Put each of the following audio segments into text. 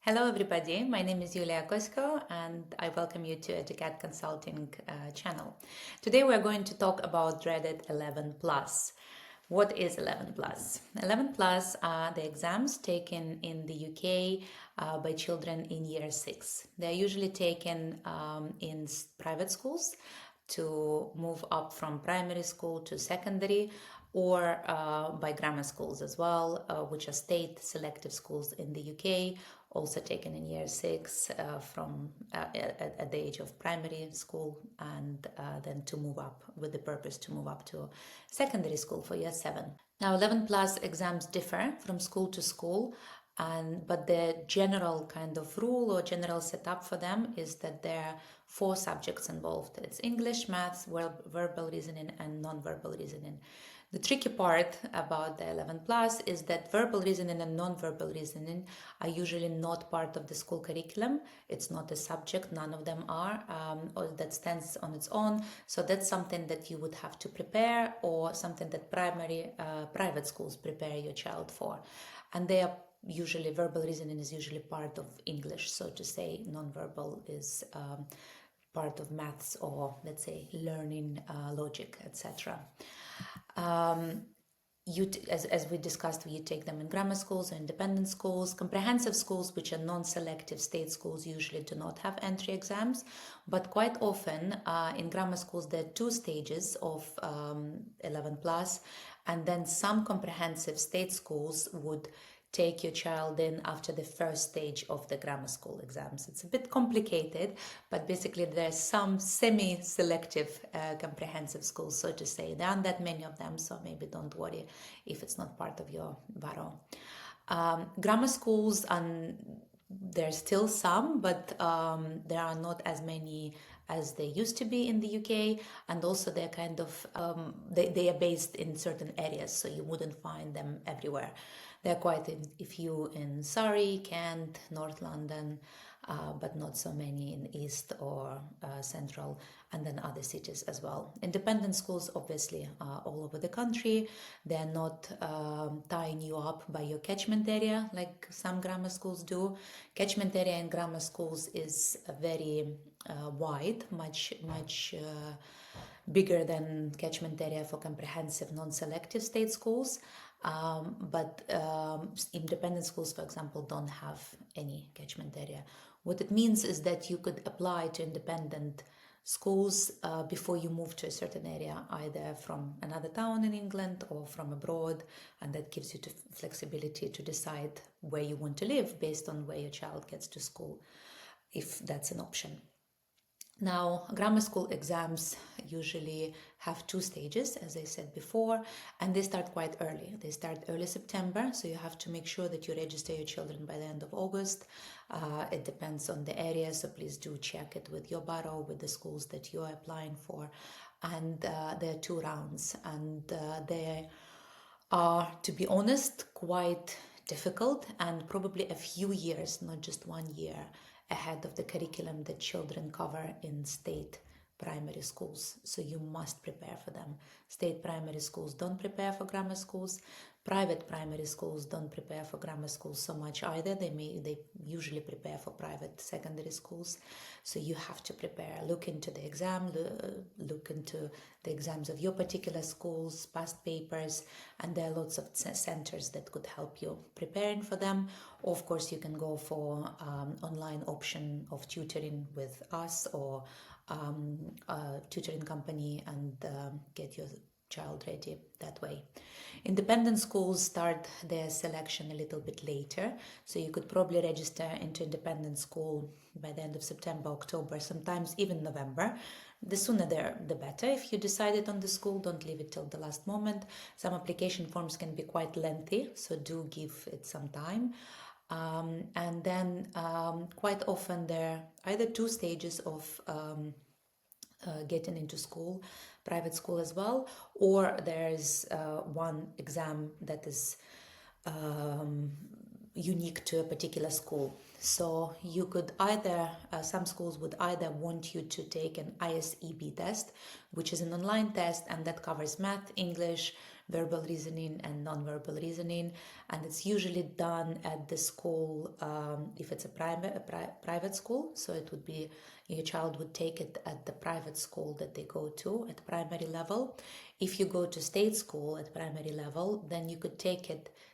Hello everybody, my name is Yuliya and I welcome you to EducAd Consulting channel. Today we're going to talk about dreaded 11 plus. What is 11 plus? 11 plus are the exams taken in the UK by children in year 6. They're usually taken in private schools to move up from primary school to secondary, or by grammar schools as well, which are state selective schools in the UK, also taken in year 6 at the age of primary school, and then to move up with the purpose to move up to secondary school for year 7. Now 11 plus exams differ from school to school, but the general kind of rule or general setup for them is that there are 4 subjects involved. It's English, maths, verbal reasoning, and non-verbal reasoning. The tricky part about the 11 plus is that verbal reasoning and non-verbal reasoning are usually not part of the school curriculum. It's not a subject, none of them are, or that stands on its own. So that's something that you would have to prepare, or something that private schools prepare your child for. And they are usually, verbal reasoning is usually part of English, so to say. Non-verbal is part of maths, or let's say learning logic, etc. As we discussed, you take them in grammar schools or independent schools. Comprehensive schools, which are non-selective state schools, usually do not have entry exams, but quite often in grammar schools there are 2 stages of 11 plus, and then some comprehensive state schools would take your child in after the first stage of the grammar school exams. It's a bit complicated, but basically there's some semi-selective comprehensive schools, so to say. There aren't that many of them, so maybe don't worry if it's not part of your barrow. Grammar schools, there's still some, but there are not as many as they used to be in the UK, and also they're kind of they are based in certain areas, so you wouldn't find them everywhere. There are quite a few in Surrey, Kent, North London, but not so many in East or Central, and then other cities as well. Independent schools obviously are all over the country. They're not tying you up by your catchment area like some grammar schools do. Catchment area in grammar schools is very wide, much bigger than catchment area for comprehensive non-selective state schools. But independent schools, for example, don't have any catchment area. What it means is that you could apply to independent schools before you move to a certain area, either from another town in England or from abroad, and that gives you the flexibility to decide where you want to live based on where your child gets to school, if that's an option. Now, grammar school exams usually have 2 stages, as I said before, and they start quite early. They start early September, so you have to make sure that you register your children by the end of August. It depends on the area, so please do check it with your barrow, with the schools that you are applying for. And there are 2 rounds, and they are, to be honest, quite difficult, and probably a few years, not just 1 year, ahead of the curriculum that children cover in state primary schools. So you must prepare for them. State primary schools don't prepare for grammar schools. Private primary schools don't prepare for grammar schools so much either. They usually prepare for private secondary schools. So you have to prepare. Look into the exam, look into the exams of your particular schools, past papers, and there are lots of centers that could help you preparing for them. Of course, you can go for online option of tutoring with us or a tutoring company and get your child ready that way. Independent schools start their selection a little bit later, so you could probably register into independent school by the end of September, October, sometimes even November. The sooner the better. If you decided on the school, don't leave it till the last moment. Some application forms can be quite lengthy, so do give it some time. And then quite often there are either 2 stages of getting into school, private school as well, or there's 1 exam that is unique to a particular school. So you could either, some schools would either want you to take an ISEB test, which is an online test, and that covers math, English, verbal reasoning and non-verbal reasoning, and it's usually done at the school if it's a private school. So it would be your child would take it at the private school that they go to at primary level. If you go to state school at primary level, then you could take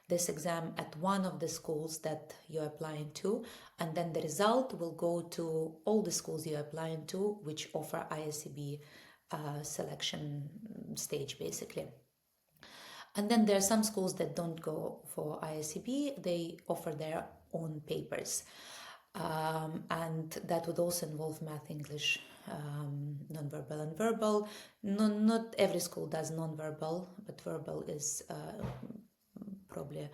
this exam at one of the schools that you're applying to, and then the result will go to all the schools you're applying to which offer ISCB selection stage basically. And then there are some schools that don't go for ISCB, they offer their own papers. And that would also involve math, English, non-verbal and verbal. No, not every school does non-verbal, but verbal is probably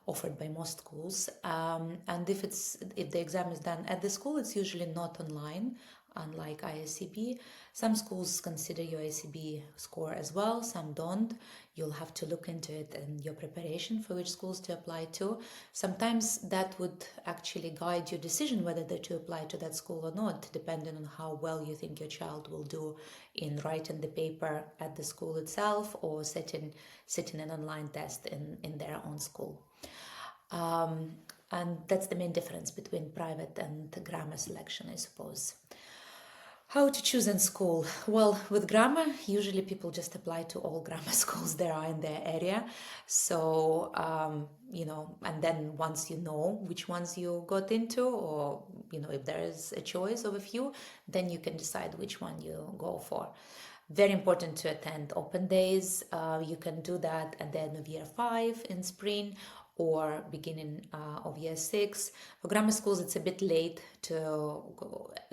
offered by most schools. And if the exam is done at the school, it's usually not online, unlike ISCB. Some schools consider your ISCB score as well, some don't. You'll have to look into it in your preparation for which schools to apply to. Sometimes that would actually guide your decision whether to apply to that school or not, depending on how well you think your child will do in writing the paper at the school itself or sitting an online test in their own school. And that's the main difference between private and grammar selection, I suppose. How to choose in school? Well, with grammar, usually people just apply to all grammar schools there are in their area. So, and then once you know which ones you got into, or, if there is a choice of a few, then you can decide which one you go for. Very important to attend open days. You can do that at the end of year 5 in spring or beginning of year 6. For grammar schools, it's a bit late to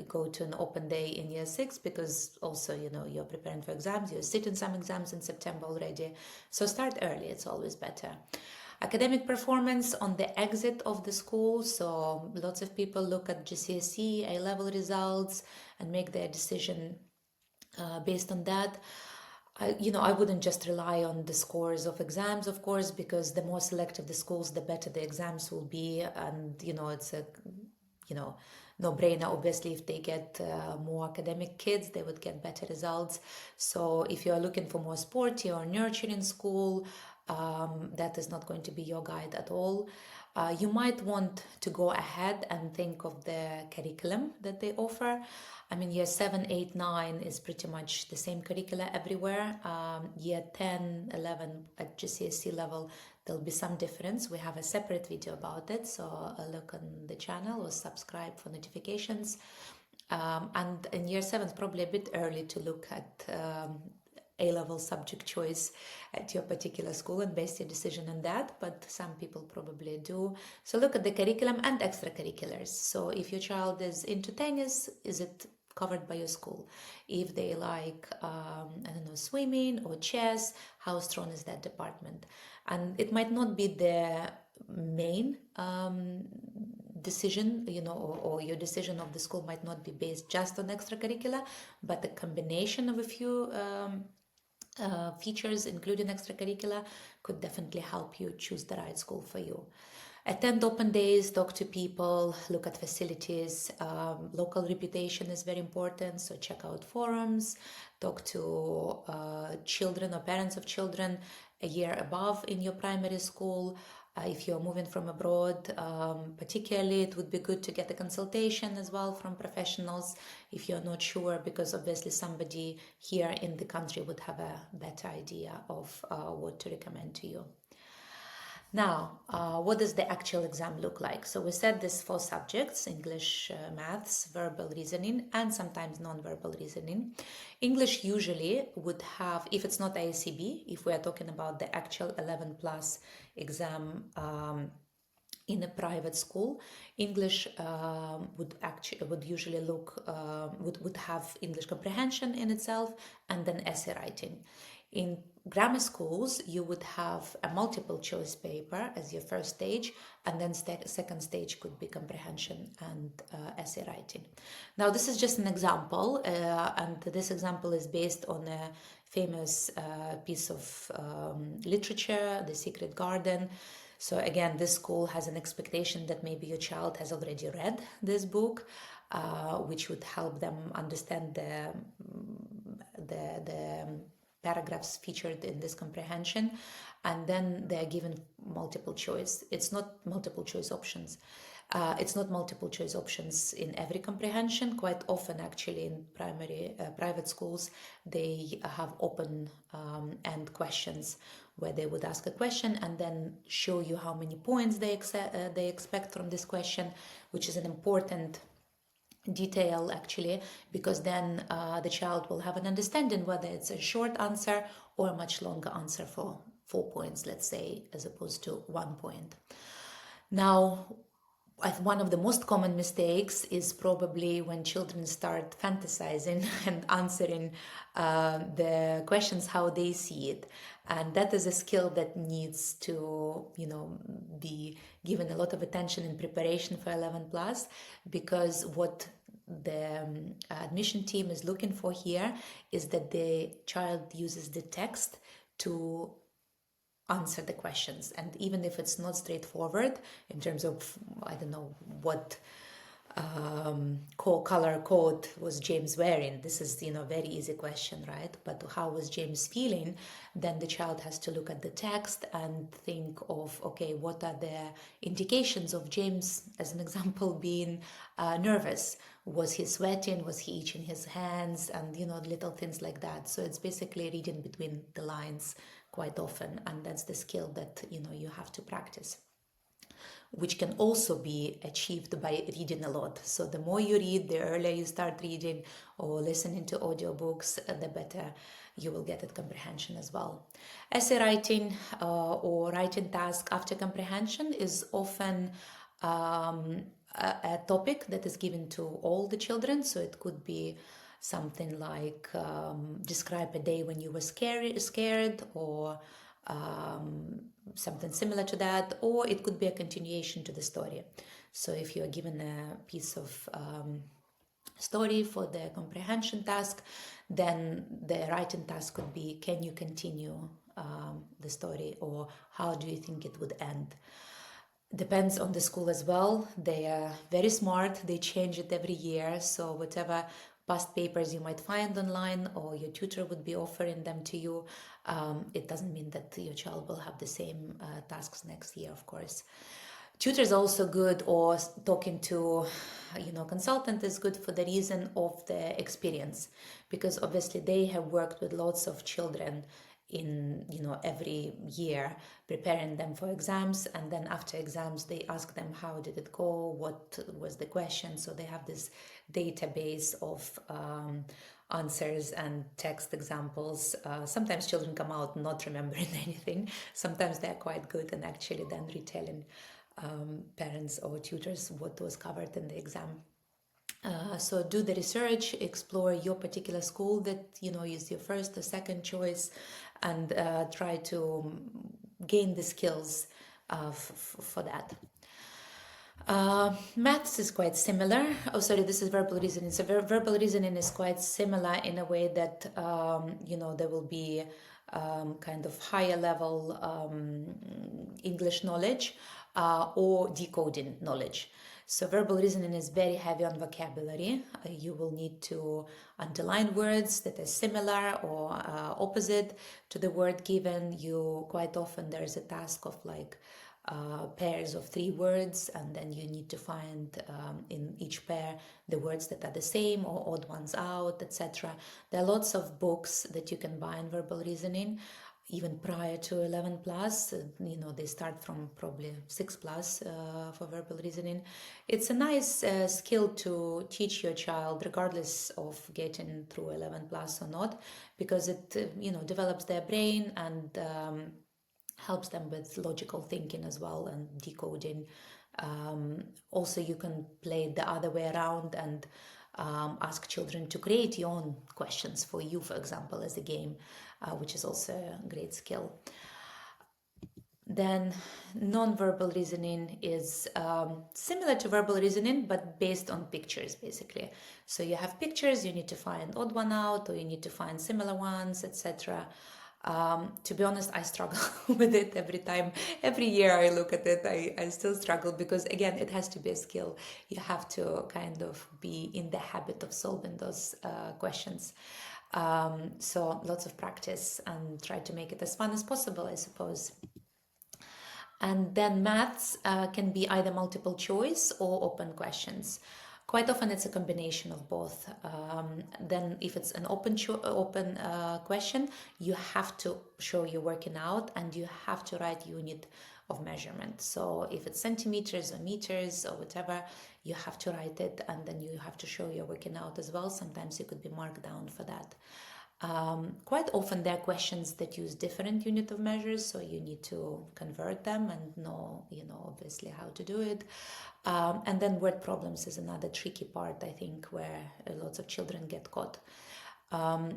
go to an open day in year 6 because also, you're preparing for exams. You're sitting some exams in September already. So start early. It's always better. Academic performance on the exit of the school. So lots of people look at GCSE, A-level results and make their decision based on that. I wouldn't just rely on the scores of exams, of course, because the more selective the schools, the better the exams will be. And, it's a, no-brainer. Obviously, if they get more academic kids, they would get better results. So if you're looking for more sporty or nurturing school, that is not going to be your guide at all. You might want to go ahead and think of the curriculum that they offer. I mean, year 7, 8, 9 is pretty much the same curricula everywhere. Year 10, 11 at GCSE level, there'll be some difference. We have a separate video about it, so look on the channel or subscribe for notifications. And in year 7, it's probably a bit early to look at A-level subject choice at your particular school and base your decision on that, but some people probably do. So look at the curriculum and extracurriculars. So if your child is into tennis, is it covered by your school? If they like, swimming or chess, how strong is that department? And it might not be the main decision, or your decision of the school might not be based just on extracurricular, but a combination of a few features, including extracurricular, could definitely help you choose the right school for you. Attend open days, talk to people, look at facilities. Local reputation is very important, so check out forums, talk to children or parents of children a year above in your primary school. If you're moving from abroad, particularly, it would be good to get a consultation as well from professionals if you're not sure, because obviously somebody here in the country would have a better idea of what to recommend to you. Now, what does the actual exam look like? So we said there's 4 subjects: English, maths, verbal reasoning, and sometimes non-verbal reasoning. English usually would have, if it's not ISCB, if we are talking about the actual 11 plus exam in a private school, English would usually would have English comprehension in itself and then essay writing. In grammar schools, you would have a multiple choice paper as your first stage, and then second stage could be comprehension and essay writing. Now, this is just an example, and this example is based on a famous piece of literature, The Secret Garden. So again, this school has an expectation that maybe your child has already read this book, which would help them understand the paragraphs featured in this comprehension, and then they're given multiple choice. It's not multiple choice options. It's not multiple choice options in every comprehension. Quite often, actually, in private schools, they have open end questions where they would ask a question and then show you how many points they expect from this question, which is an important detail actually, because then the child will have an understanding whether it's a short answer or a much longer answer for 4 points, let's say, as opposed to 1 point. Now, one of the most common mistakes is probably when children start fantasizing and answering the questions how they see it. And that is a skill that needs to, be given a lot of attention in preparation for 11 plus, because what the admission team is looking for here is that the child uses the text to answer the questions. And even if it's not straightforward in terms of, I don't know, what color coat was James wearing, this is, very easy question, right? But how was James feeling? Then the child has to look at the text and think of, okay, what are the indications of James, as an example, being nervous? Was he sweating? Was he itching his hands? And, little things like that. So it's basically reading between the lines quite often, and that's the skill that you have to practice, which can also be achieved by reading a lot. So the more you read, the earlier you start reading or listening to audiobooks, the better you will get at comprehension as well. Essay writing or writing task after comprehension is often a topic that is given to all the children. So it could be something like describe a day when you were scared, or something similar to that, or it could be a continuation to the story. So if you are given a piece of story for the comprehension task, then the writing task could be, can you continue the story, or how do you think it would end? Depends on the school as well. They are very smart. They change it every year. So whatever past papers you might find online or your tutor would be offering them to you, it doesn't mean that your child will have the same tasks next year, of course. Tutor is also good, or talking to consultant is good for the reason of the experience, because obviously they have worked with lots of children in every year, preparing them for exams, and then after exams they ask them how did it go, what was the question. So they have this database of answers and text examples. Sometimes children come out not remembering anything. Sometimes they're quite good and actually then retelling parents or tutors what was covered in the exam. So do the research, explore your particular school that is your first or second choice, and try to gain the skills for that. Maths is quite similar. Oh, sorry, this is verbal reasoning. So verbal reasoning is quite similar in a way that there will be kind of higher level English knowledge or decoding knowledge. So verbal reasoning is very heavy on vocabulary. You will need to underline words that are similar or opposite to the word given. Quite often there is a task of like pairs of 3 words, and then you need to find in each pair the words that are the same or odd ones out, etc. There are lots of books that you can buy in verbal reasoning. Even prior to 11 plus, they start from probably 6 plus for verbal reasoning. It's a nice skill to teach your child regardless of getting through 11 plus or not, because it develops their brain and helps them with logical thinking as well and decoding. Also, you can play it the other way around and ask children to create your own questions for you, for example, as a game, which is also a great skill. Then non-verbal reasoning is similar to verbal reasoning, but based on pictures, basically. So you have pictures, you need to find odd one out, or you need to find similar ones, etc. To be honest, I struggle with it every time. Every year I look at it, I still struggle, because again, it has to be a skill. You have to kind of be in the habit of solving those questions. So lots of practice and try to make it as fun as possible, I suppose. And then maths can be either multiple choice or open questions. Quite often it's a combination of both. Then if it's an open question, you have to show you're working out and you have to write unit of measurement. So if it's centimeters or meters or whatever, you have to write it, and then you have to show you're working out as well. Sometimes you could be marked down for that. Quite often there are questions that use different unit of measures, so you need to convert them and know, obviously how to do it. And then word problems is another tricky part, I think, where lots of children get caught.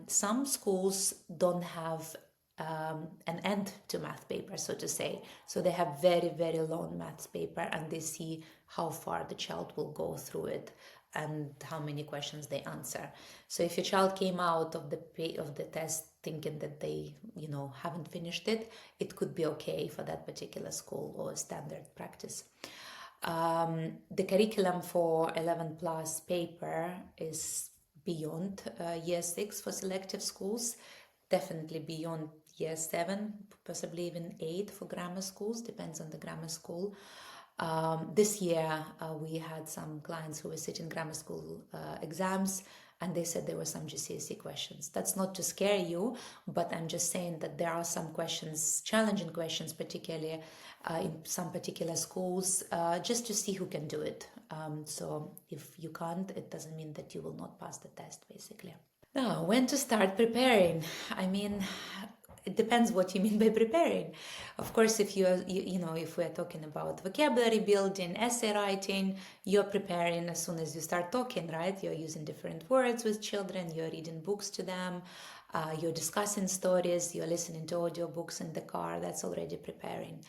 Some schools don't have an end to math paper, so to say. So they have very, very long maths paper, and they see how far the child will go through it and how many questions they answer. So if your child came out of the test thinking that they, haven't finished it, it could be okay for that particular school or standard practice. The curriculum for 11 plus paper is beyond year 6 for selective schools, definitely beyond year 7, possibly even 8 for grammar schools, depends on the grammar school. This year, we had some clients who were sitting grammar school exams, and they said there were some GCSE questions. That's not to scare you, but I'm just saying that there are some questions, challenging questions, particularly in some particular schools, just to see who can do it. So if you can't, it doesn't mean that you will not pass the test, basically. Now, when to start preparing? I mean, it depends what you mean by preparing. Of course, if if we're talking about vocabulary building, essay writing, you're preparing as soon as you start talking, right? You're using different words with children, you're reading books to them, you're discussing stories, you're listening to audiobooks in the car. That's already preparing.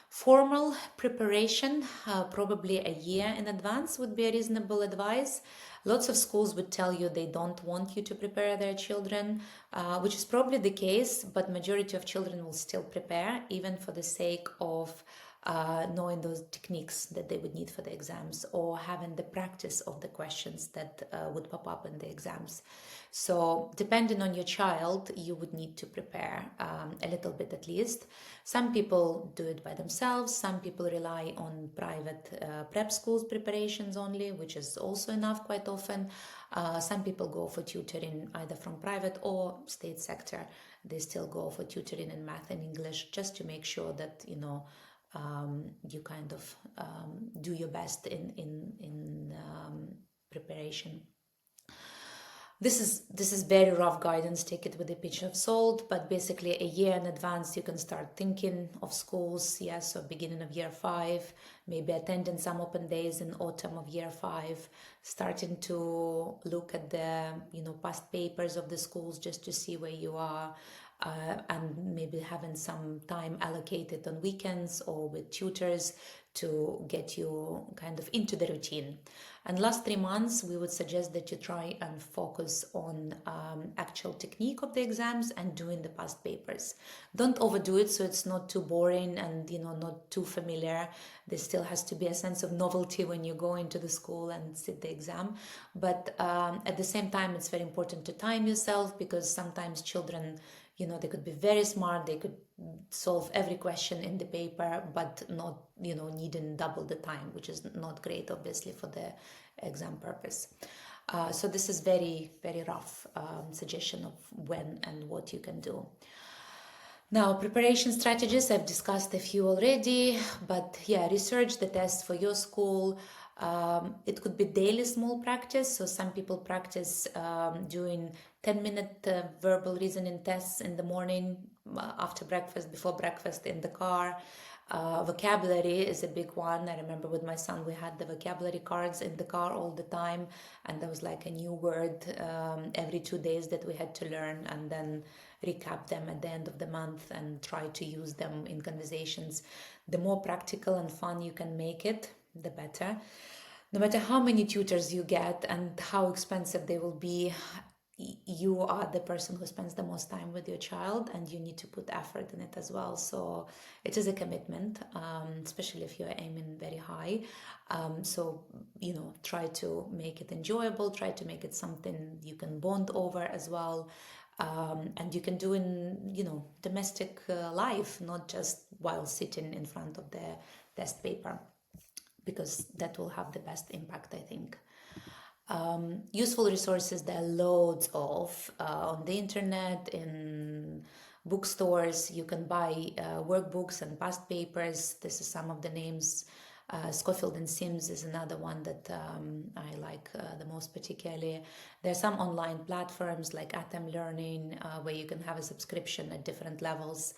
Formal preparation, probably a year in advance, would be a reasonable advice. Lots of schools would tell you they don't want you to prepare their children, which is probably the case, but majority of children will still prepare, even for the sake of knowing those techniques that they would need for the exams, or having the practice of the questions that would pop up in the exams. So depending on your child, you would need to prepare a little bit at least. Some people do it by themselves. Some people rely on private prep schools preparations only, which is also enough quite often. Some people go for tutoring either from private or state sector. They still go for tutoring in math and English, just to make sure that, you kind of do your best in preparation. This is very rough guidance, take it with a pinch of salt, but basically a year in advance you can start thinking of schools, yes, so beginning of year 5, maybe attending some open days in autumn of year 5, starting to look at the past papers of the schools just to see where you are, and maybe having some time allocated on weekends or with tutors to get you kind of into the routine. And last 3 months, we would suggest that you try and focus on actual technique of the exams and doing the past papers. Don't overdo it so it's not too boring and not too familiar. There still has to be a sense of novelty when you go into the school and sit the exam. But at the same time, it's very important to time yourself, because sometimes children, they could be very smart, they could solve every question in the paper, but not, needing double the time, which is not great, obviously, for the exam purpose. So this is very, very rough suggestion of when and what you can do. Now, preparation strategies, I've discussed a few already, but yeah, research the tests for your school. It could be daily small practice. So some people practice doing 10-minute verbal reasoning tests in the morning, after breakfast, before breakfast, in the car. Vocabulary is a big one. I remember with my son, we had the vocabulary cards in the car all the time, and there was like a new word every 2 days that we had to learn, and then recap them at the end of the month and try to use them in conversations. The more practical and fun you can make it, the better. No matter how many tutors you get and how expensive they will be, you are the person who spends the most time with your child, and you need to put effort in it as well. So it is a commitment, especially if you're aiming very high. So, try to make it enjoyable, try to make it something you can bond over as well. And you can do in, domestic life, not just while sitting in front of the test paper, because that will have the best impact, I think. Useful resources, there are loads of on the internet, in bookstores. You can buy workbooks and past papers. This is some of the names. Schofield and Sims is another one that I like the most particularly. There are some online platforms like Atom Learning where you can have a subscription at different levels.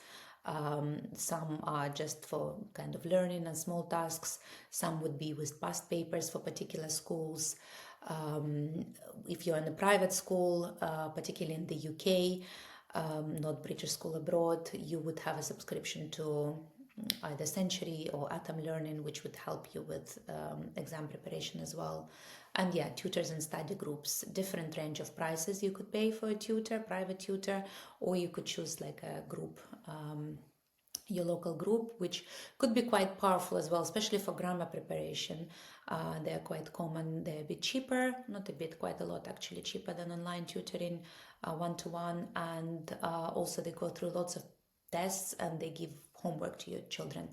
Some are just for kind of learning and small tasks. Some would be with past papers for particular schools. If you're in a private school, particularly in the UK, not British School Abroad, you would have a subscription to either Century or Atom Learning, which would help you with exam preparation as well. And yeah, tutors and study groups, different range of prices you could pay for a tutor, private tutor, or you could choose like a group, your local group, which could be quite powerful as well, especially for grammar preparation. They're quite common. They're a bit cheaper, not a bit, quite a lot actually, cheaper than online tutoring, one-to-one. And also they go through lots of tests and they give homework to your children,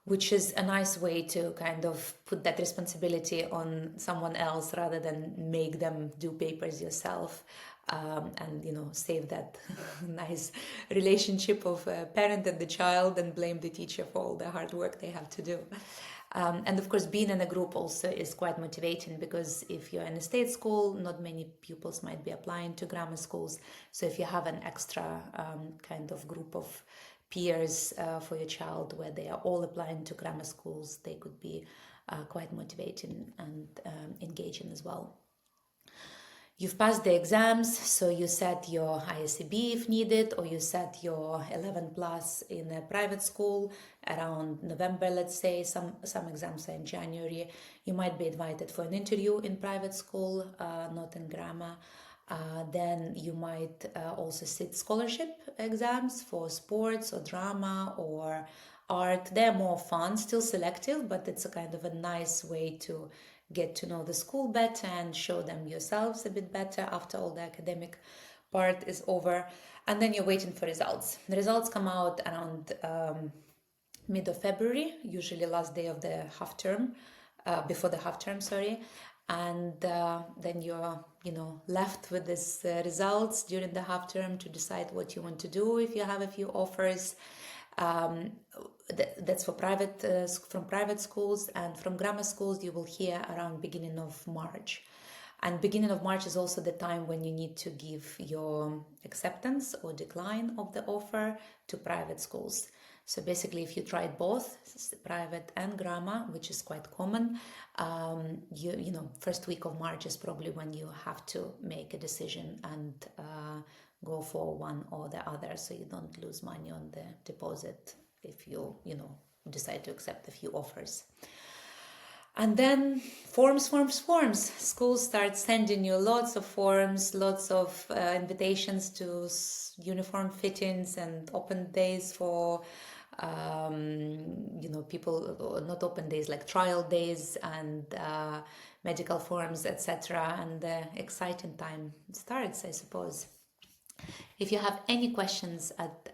which is a nice way to kind of put that responsibility on someone else rather than make them do papers yourself. And save that nice relationship of parent and the child, and blame the teacher for all the hard work they have to do. And of course, being in a group also is quite motivating, because if you're in a state school, not many pupils might be applying to grammar schools. So if you have an extra kind of group of peers for your child where they are all applying to grammar schools, they could be quite motivating and engaging as well. You've passed the exams, so you set your ISEB if needed, or you set your 11 plus in a private school around November, let's say. Some exams are in January. You might be invited for an interview in private school, not in grammar. Then you might also sit scholarship exams for sports or drama or art. They're more fun, still selective, but it's a kind of a nice way to get to know the school better and show them yourselves a bit better after all the academic part is over. And then you're waiting for results. The results come out around mid of February, usually last day of the half term, before the half term, sorry. And then you're left with these results during the half term to decide what you want to do if you have a few offers. That's for from private schools, and from grammar schools you will hear around beginning of March. And beginning of March is also the time when you need to give your acceptance or decline of the offer to private schools. So basically, if you tried both, private and grammar, which is quite common, first week of March is probably when you have to make a decision and go for one or the other, so you don't lose money on the deposit if you decide to accept a few offers. And then forms. Schools start sending you lots of forms, lots of invitations to uniform fittings and open days for people, not open days, like trial days and medical forms, etc. And the exciting time starts, I suppose. If you have any questions at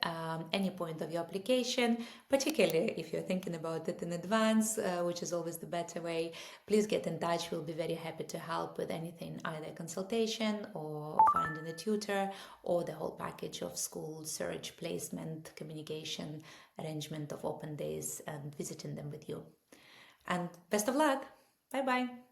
any point of your application, particularly if you're thinking about it in advance, which is always the better way, please get in touch. We'll be very happy to help with anything, either consultation or finding a tutor, or the whole package of school search, placement, communication, arrangement of open days, and visiting them with you. And best of luck. Bye-bye.